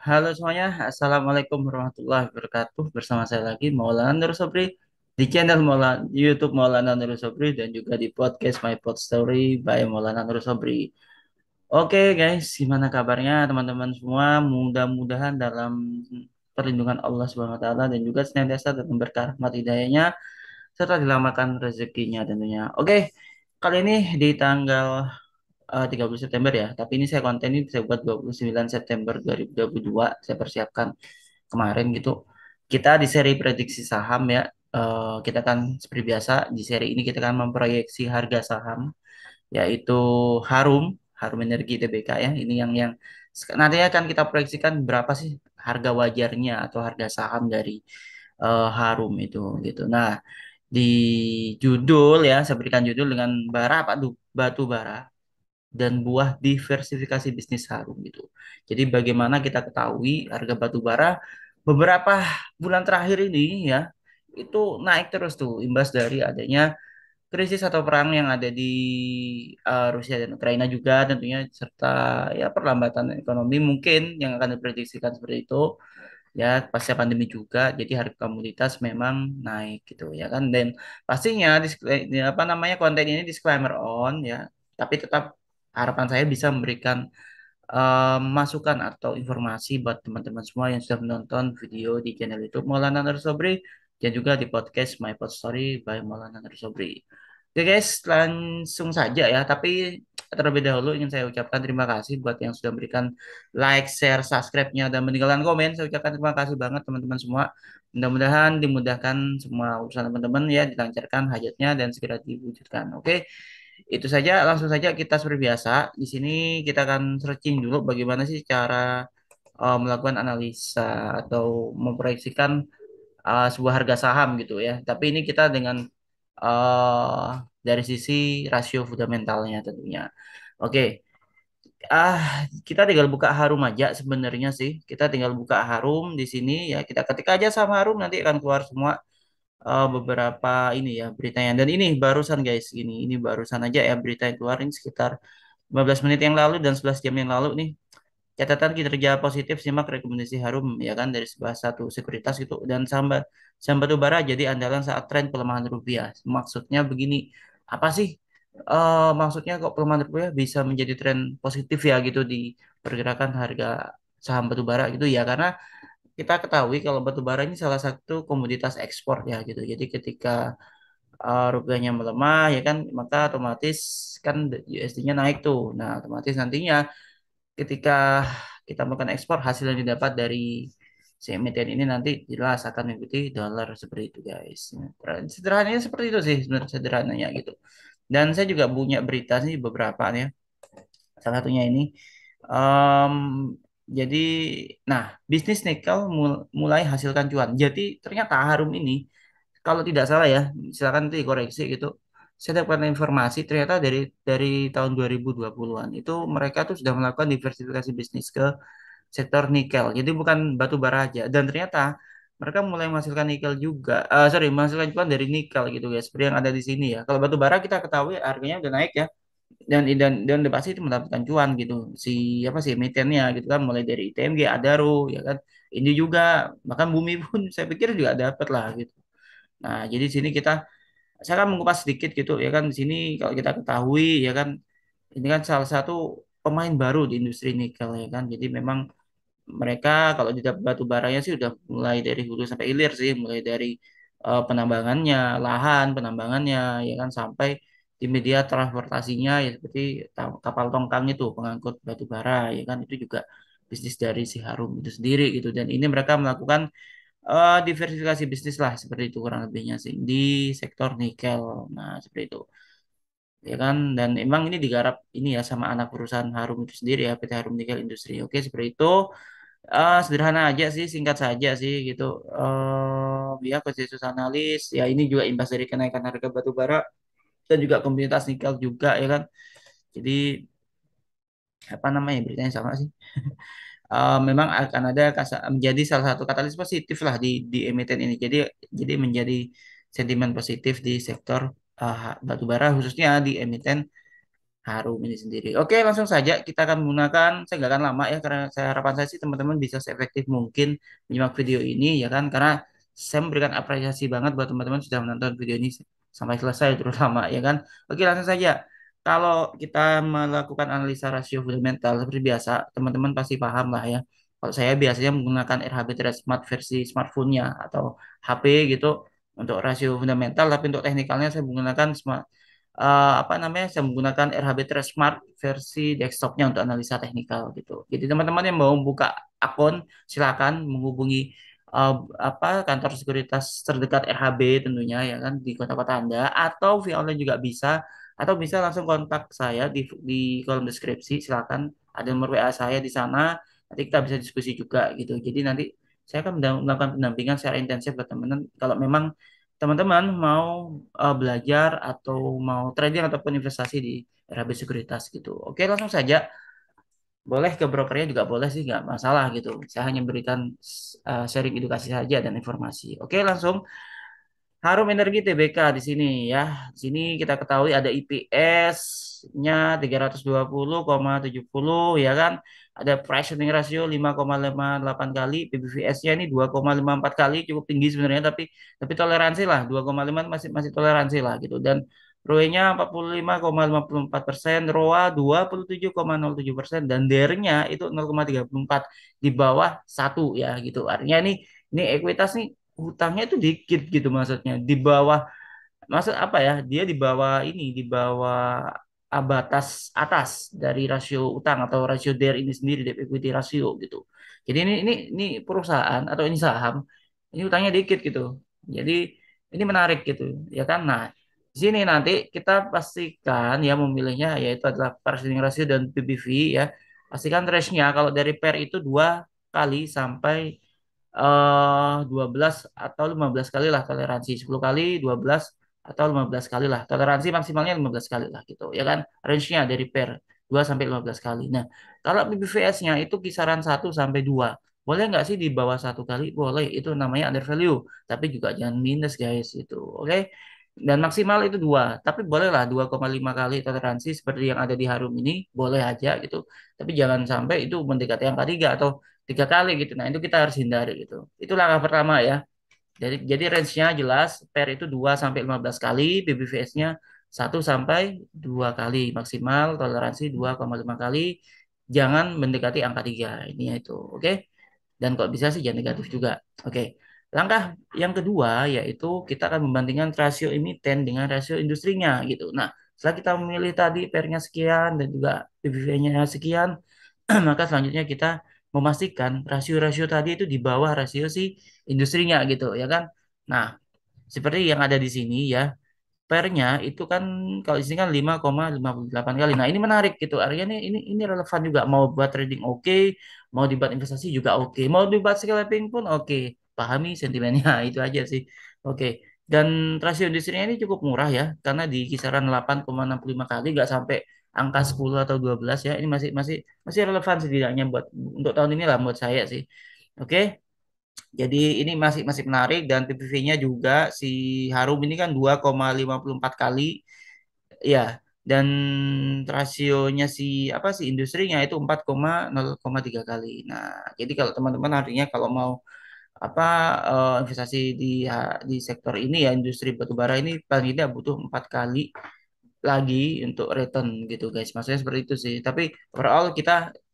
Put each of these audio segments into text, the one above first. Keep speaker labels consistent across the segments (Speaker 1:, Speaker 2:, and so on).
Speaker 1: Halo semuanya, Assalamualaikum warahmatullahi wabarakatuh. Bersama saya lagi Maulana Nur Sobri di channel YouTube Maulana Nur Sobri dan juga di podcast My Pod Story by Maulana Nur Sobri. Oke guys, gimana kabarnya teman-teman semua? Mudah-mudahan dalam perlindungan Allah Subhanahu Wa Taala dan juga senantiasa dalam berkah rahmat hidayahnya serta dilamakan rezekinya tentunya. Oke, kali ini di tanggal 30 September ya. Tapi ini saya konten ini saya buat 29 September 2022. Saya persiapkan kemarin gitu. Kita di seri prediksi saham ya. Kita kan seperti biasa di seri ini kita akan memproyeksi harga saham yaitu Harum, Harum Energi Tbk ya. Ini yang nantinya akan kita proyeksikan berapa sih harga wajarnya atau harga saham dari Harum itu gitu. Nah, di judul ya, saya berikan judul dengan bara apa tuh? Batu bara dan buah diversifikasi bisnis harum gitu. Jadi bagaimana kita ketahui harga batu bara beberapa bulan terakhir ini ya itu naik terus tuh imbas dari adanya krisis atau perang yang ada di Rusia dan Ukraina juga tentunya serta ya perlambatan ekonomi mungkin yang akan diprediksikan seperti itu ya pasca pandemi juga jadi harga komoditas memang naik gitu ya kan dan pastinya apa namanya konten ini disclaimer on ya tapi tetap harapan saya bisa memberikan masukan atau informasi buat teman-teman semua yang sudah menonton video di channel YouTube Maulana Narsobri dan juga di podcast My Pod Story by Maulana Narsobri. Oke guys, langsung saja ya. Tapi terlebih dahulu ingin saya ucapkan terima kasih buat yang sudah memberikan like, share, subscribe-nya dan meninggalkan komen. Saya ucapkan terima kasih banget teman-teman semua. Mudah-mudahan dimudahkan semua urusan teman-teman ya, dilancarkan hajatnya dan segera diwujudkan. Oke. Itu saja, langsung saja kita seperti biasa. Di sini kita akan searching dulu bagaimana sih cara melakukan analisa atau memproyeksikan sebuah harga saham gitu ya. Tapi ini kita dengan uh, dari sisi rasio fundamentalnya tentunya. Oke, ah kita tinggal buka Harum aja sebenarnya sih. Kita tinggal buka Harum di sini ya. Kita ketik aja sama Harum nanti akan keluar semua beberapa ini ya beritanya. Dan ini barusan guys, ini barusan aja ya berita yang keluar ini sekitar 15 menit yang lalu dan 11 jam yang lalu nih. Catatan kinerja positif simak rekomendasi Harum ya kan dari sebuah satu sekuritas gitu dan saham saham batu bara jadi andalan saat tren pelemahan rupiah. Maksudnya begini, apa sih maksudnya kok pelemahan rupiah bisa menjadi tren positif ya gitu di pergerakan harga saham batu bara gitu ya karena kita ketahui kalau batu bara ini salah satu komoditas ekspor ya gitu. Jadi ketika rupiahnya melemah ya kan maka otomatis kan USD-nya naik tuh. Nah, otomatis nantinya ketika kita melakukan ekspor hasil yang didapat dari si emiten ini nanti jelas akan mengikuti dolar seperti itu guys. Sederhananya seperti itu sih sebenarnya sederhananya gitu. Dan saya juga punya berita sih beberapa nih ya. Salah satunya ini. Em, jadi, nah bisnis nikel mulai hasilkan cuan. Jadi ternyata Harum ini kalau tidak salah ya, silakan nanti dikoreksi gitu. Saya dapatkan informasi ternyata dari tahun 2020-an itu mereka tuh sudah melakukan diversifikasi bisnis ke sektor nikel. Jadi bukan batu bara aja. Dan ternyata mereka mulai menghasilkan nikel juga. Sorry, menghasilkan cuan dari nikel gitu ya. Seperti yang ada di sini ya. Kalau batu bara kita ketahui harganya udah naik ya. Dan udah pasti itu mendapatkan cuan gitu. Si apa sih emitennya gitu kan mulai dari ITMG, Adaro ya kan. Ini juga bahkan Bumi pun saya pikir juga dapat lah gitu. Nah, jadi di sini saya akan mengupas sedikit gitu ya kan di sini kalau kita ketahui ya kan ini kan salah satu pemain baru di industri nikel ya kan. Jadi memang mereka kalau di batu baranya sih udah mulai dari hulu sampai hilir sih, mulai dari penambangannya, lahan penambangannya ya kan sampai di media transportasinya ya seperti kapal tongkang itu pengangkut batu bara ya kan itu juga bisnis dari si Harum itu sendiri gitu dan ini mereka melakukan diversifikasi bisnis lah seperti itu kurang lebihnya sih di sektor nikel. Nah, seperti itu. Ya kan dan emang ini digarap ini ya sama anak perusahaan Harum itu sendiri ya PT Harum Nikel Industri. Oke, seperti itu. Sederhana aja sih, singkat saja sih gitu. Ya konsensus analis ya ini juga imbas dari kenaikan harga batu bara dan juga komoditas nikel juga ya kan. Jadi apa namanya beritanya sama sih. Memang akan ada menjadi salah satu katalis positif lah di emiten ini. Jadi menjadi sentimen positif di sektor batubara khususnya di emiten Harum ini sendiri. Oke, langsung saja kita akan menggunakan, saya nggak akan lama ya, karena saya harapan saya sih teman-teman bisa seefektif mungkin menyimak video ini ya kan, karena saya memberikan apresiasi banget buat teman-teman sudah menonton video ini sampai selesai terutama ya kan. Oke, langsung saja. Kalau kita melakukan analisa rasio fundamental seperti biasa, teman-teman pasti paham lah ya. Kalau saya biasanya menggunakan RHB Trade Smart versi smartphone-nya atau HP gitu untuk rasio fundamental, tapi untuk teknikalnya saya menggunakan apa namanya, saya menggunakan RHB Trade Smart versi desktopnya untuk analisa teknikal gitu. Jadi teman-teman yang mau buka akun silakan menghubungi eh, apa kantor sekuritas terdekat RHB tentunya ya kan di kota-kota Anda, atau via online juga bisa, atau bisa langsung kontak saya di kolom deskripsi, silakan ada nomor WA saya di sana, nanti kita bisa diskusi juga gitu. Jadi nanti saya akan melakukan pendampingan secara intensif buat teman-teman kalau memang teman-teman mau belajar atau mau trading ataupun investasi di RHB Sekuritas gitu. Oke, langsung saja. Boleh ke brokernya juga boleh sih, nggak masalah gitu. Saya hanya berikan sharing edukasi saja dan informasi. Oke, langsung. Harum Energi Tbk di sini ya. Di sini kita ketahui ada IPS-nya 320,70 ya kan. Ada price earning ratio 5,58 kali, PBVS-nya ini 2,54 kali, cukup tinggi sebenarnya, tapi toleransi lah 2,5 masih masih toleransi lah gitu. Dan ROE-nya 45,54%, ROA 27,07% dan DER-nya itu 0,34 di bawah satu ya gitu. Artinya ini ekuitas nih hutangnya itu dikit gitu maksudnya di bawah, maksud apa ya, dia di bawah ini, di bawah batas atas dari rasio utang atau rasio DER ini sendiri, debt equity ratio gitu. Jadi ini perusahaan atau ini saham ini utangnya dikit gitu. Jadi ini menarik gitu ya kan. Nah, di sini nanti kita pastikan ya memilihnya yaitu adalah price earning ratio dan PBV ya. Pastikan range-nya kalau dari pair itu 2 kali sampai 12 atau 15 kali lah toleransi, 10 kali, 12 atau 15 kali lah toleransi, maksimalnya 15 kali lah gitu ya kan, range-nya dari pair 2 sampai 15 kali. Nah, kalau BBVS-nya itu kisaran 1 sampai 2, boleh nggak sih di bawah 1 kali? Boleh, itu namanya under value, tapi juga jangan minus guys itu. Oke, dan maksimal itu 2, tapi bolehlah 2,5 kali toleransi seperti yang ada di Harum ini, boleh aja gitu, tapi jangan sampai itu mendekati angka 3 atau 3 kali gitu. Nah, itu kita harus hindari gitu. Itu langkah pertama ya. Jadi range-nya jelas, pair itu 2 sampai 15 kali, BBVS-nya 1 sampai 2 kali, maksimal toleransi 2,5 kali. Jangan mendekati angka 3. Ini ya itu. Oke. Dan kok bisa sih jangan negatif juga. Oke. Langkah yang kedua yaitu kita akan membandingkan rasio emiten dengan rasio industrinya gitu. Nah, setelah kita memilih tadi pairnya sekian dan juga PBV-nya sekian, maka selanjutnya kita memastikan rasio-rasio tadi itu di bawah rasio si industrinya gitu ya kan. Nah, seperti yang ada di sini ya, pairnya itu kan kalau di sini kan 5,58 kali. Nah, ini menarik gitu. Artinya ini relevan juga, mau buat trading oke, mau dibuat investasi juga oke, mau dibuat scalping pun oke. Pahami sentimennya itu aja sih. Oke. Dan rasio industrinya ini cukup murah ya, karena di kisaran 8,65 kali, nggak sampai angka 10 atau 12 ya. Ini masih masih masih relevan setidaknya buat untuk tahun ini lah buat saya sih. Oke. Jadi ini masih masih menarik, dan PPV-nya juga si Harum ini kan 2,54 kali ya, dan rasionya si apa sih industrinya itu 4,0,3 kali. Nah, jadi kalau teman-teman artinya kalau mau apa investasi di sektor ini ya, industri batubara ini paling tidak butuh 4 kali lagi untuk return gitu guys. Maksudnya seperti itu sih. Tapi overall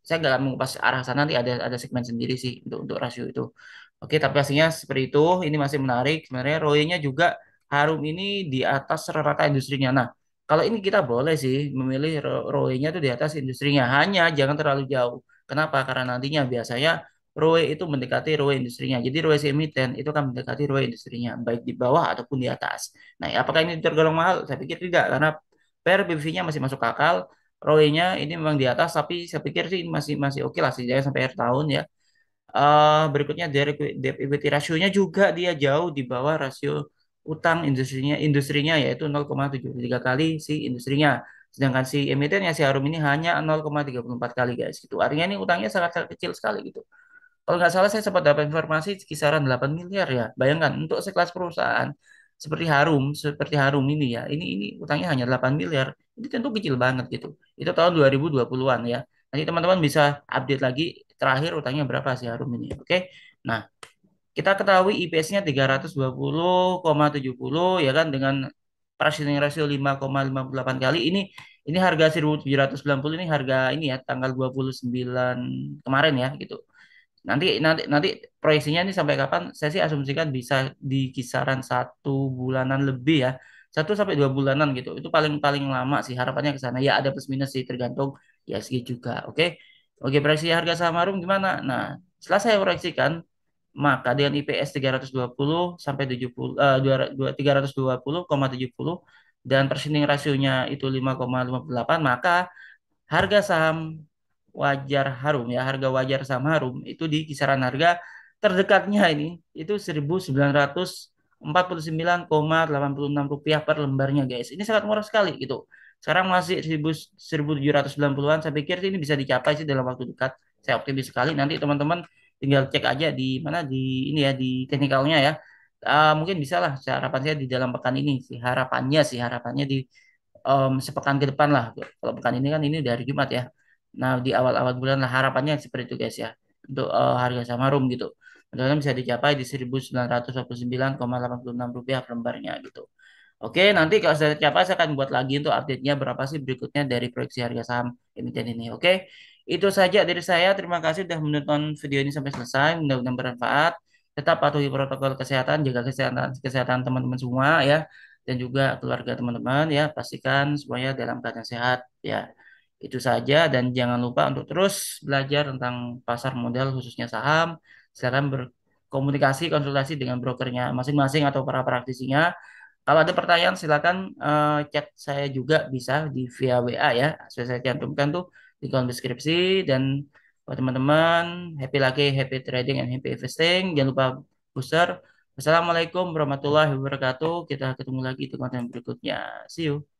Speaker 1: saya nggak akan mengupas arah sana, nanti ada segmen sendiri sih untuk rasio itu. Oke, tapi pastinya seperti itu. Ini masih menarik. Sebenarnya ROE-nya juga Harum ini di atas rata-rata industrinya. Nah, kalau ini kita boleh sih memilih ROE-nya itu di atas industrinya. Hanya jangan terlalu jauh. Kenapa? Karena nantinya biasanya ROE itu mendekati ROE industrinya. Jadi ROE si emiten itu kan mendekati ROE industrinya, baik di bawah ataupun di atas. Nah, apakah ini tergolong mahal? Saya pikir tidak, karena per BBV-nya masih masuk akal. ROE-nya ini memang di atas, tapi saya pikir sih masih masih oke lah setidaknya sampai akhir tahun ya. Berikutnya dari debt equity ratio-nya juga dia jauh di bawah rasio utang industrinya yaitu 0,73 kali si industrinya. Sedangkan si emitennya si Harum ini hanya 0,34 kali guys gitu. Artinya ini utangnya sangat kecil sekali gitu. Kalau nggak salah saya sempat dapat informasi kisaran 8 miliar ya. Bayangkan untuk sekelas perusahaan seperti Harum ini ya. Ini utangnya hanya 8 miliar. ini tentu kecil banget gitu. Itu tahun 2020-an ya. Nanti teman-teman bisa update lagi terakhir utangnya berapa sih Harum ini. Oke. Nah, kita ketahui IPS-nya 320,70 ya kan dengan price earning ratio 5,58 kali. Ini harga 1790 ini harga ini ya tanggal 29 kemarin ya gitu. Nanti nanti nanti proyeksinya ini sampai kapan? Saya sih asumsikan bisa di kisaran 1 bulanan lebih ya. 1 sampai 2 bulanan gitu. Itu paling paling lama sih harapannya ke sana. Ya ada plus minus sih tergantung ISG juga. Oke. Oke, proyeksi harga saham Harum gimana? Nah, setelah saya proyeksikan maka dengan IPS 320 sampai 70 320,70 dan persening rasionya itu 5,58 maka harga saham wajar Harum ya, harga wajar saham Harum itu di kisaran harga terdekatnya ini itu 1.949,86 rupiah per lembarnya guys. Ini sangat murah sekali gitu. Sekarang masih 1.790-an. Saya pikir ini bisa dicapai sih dalam waktu dekat. Saya optimis sekali. Nanti teman-teman tinggal cek aja di mana di ini ya di teknikalnya ya. Mungkin bisa lah harapan saya di dalam pekan ini sih harapannya di sepekan ke depan lah. Kalau pekan ini kan ini dari Jumat ya. Nah, di awal-awal bulan lah harapannya seperti itu guys ya. Untuk harga Samarum gitu. Mudah-mudahan bisa dicapai di 1.929,86 rupiah per lembarnya gitu. Oke, nanti kalau sudah tercapai saya akan buat lagi untuk update-nya berapa sih berikutnya dari proyeksi harga saham emiten ini. Oke, itu saja dari saya. Terima kasih sudah menonton video ini sampai selesai. Mudah-mudahan bermanfaat. Tetap patuhi protokol kesehatan, jaga kesehatan kesehatan teman-teman semua ya, dan juga keluarga teman-teman ya. Pastikan semuanya dalam keadaan sehat ya. Itu saja dan jangan lupa untuk terus belajar tentang pasar modal khususnya saham. Silakan berkomunikasi konsultasi dengan brokernya masing-masing atau para praktisinya. Kalau ada pertanyaan silakan chat saya juga bisa di via WA ya. Sudah saya cantumkan tuh di kolom deskripsi dan buat teman-teman happy lagi, happy trading and happy investing. Jangan lupa booster. Wassalamualaikum warahmatullahi wabarakatuh. Kita ketemu lagi di konten berikutnya. See you.